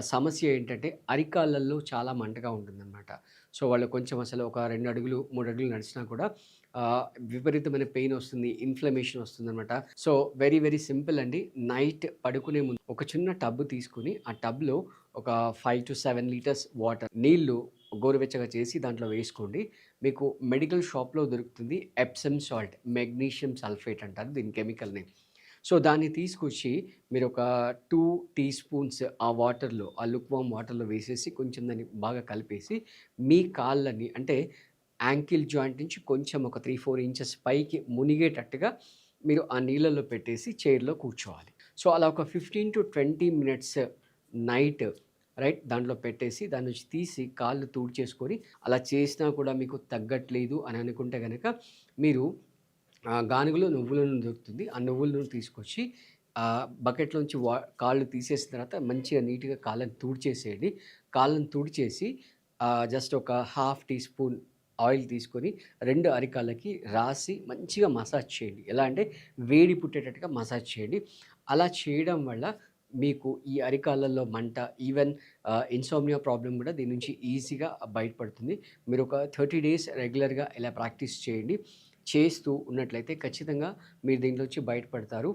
సమస్య ఏంటంటే అరికాళ్ళల్లో చాలా మంటగా ఉంటుందనమాట. సో, వాళ్ళు కొంచెం అసలు ఒక 2 అడుగులు, 3 అడుగులు నడిచినా కూడా విపరీతమైన పెయిన్ వస్తుంది. ఇన్‌ఫ్లమేషన్ వస్తుందనమాట. సో, వెరీ వెరీ సింపుల్ అండి. నైట్ పడుకునే ముందు ఒక చిన్న టబ్ తీసుకొని, ఆ టబ్‌లో ఒక 5-7 లీటర్స్ వాటర్ నీళ్లు గోరువెచ్చగా చేసి దాంట్లో వేసుకోండి. మీకు మెడికల్ షాప్‌లో దొరుకుతుంది. ఎప్సమ్ సాల్ట్, మెగ్నీషియం సల్ఫేట్ అంటారు దీని కెమికల్ నేమ్. సో, దాన్ని తీసుకొచ్చి మీరొక 2 టీ స్పూన్స్ ఆ వాటర్‌లో, ఆ లుక్ వార్మ్ వాటర్‌లో వేసేసి కొంచెం దాన్ని బాగా కలిపేసి, మీ కాళ్ళని అంటే యాంకిల్ జాయింట్ నుంచి కొంచెం ఒక 3, 4 ఇంచెస్ పైకి మునిగేటట్టుగా మీరు ఆ నీళ్ళలో పెట్టేసి చైర్‌లో కూర్చోవాలి. సో, అలా ఒక 15-20 మినిట్స్ నైట్ దాంట్లో పెట్టేసి దాని నుంచి తీసి కాళ్ళు తుడిచేసుకొని, అలా చేసినా కూడా మీకు తగ్గట్లేదు అని అనుకుంటే గనక మీరు గానుగలో నువ్వుల నూనె దొరుకుతుంది. ఆ నువ్వుల నూనె తీసుకొచ్చి బకెట్‌లోంచి కాళ్ళు తీసేసిన తర్వాత మంచిగా నీట్‌గా కాళ్ళని తుడిచేసేయండి. కాళ్ళని తుడిచేసి జస్ట్ ఒక హాఫ్ టీ స్పూన్ ఆయిల్ తీసుకొని 2 అరికాళ్ళకి రాసి మంచిగా మసాజ్ చేయండి. ఎలా అంటే వేడి పుట్టేటట్టుగా మసాజ్ చేయండి. అలా చేయడం వల్ల మీకు ఈ అరికాళ్ళల్లో మంట, ఈవెన్ ఇన్సోమ్నియా ప్రాబ్లమ్ గూడా దీని నుంచి ఈజీగా బయటపడుతుంది. మీరొక 30 డేస్ రెగ్యులర్‌గా ఇలా ప్రాక్టీస్ చేయండి. చేస్తూ ఉన్నట్లయితే ఖచ్చితంగా మీరు దీంట్లోంచి బయటపడతారు.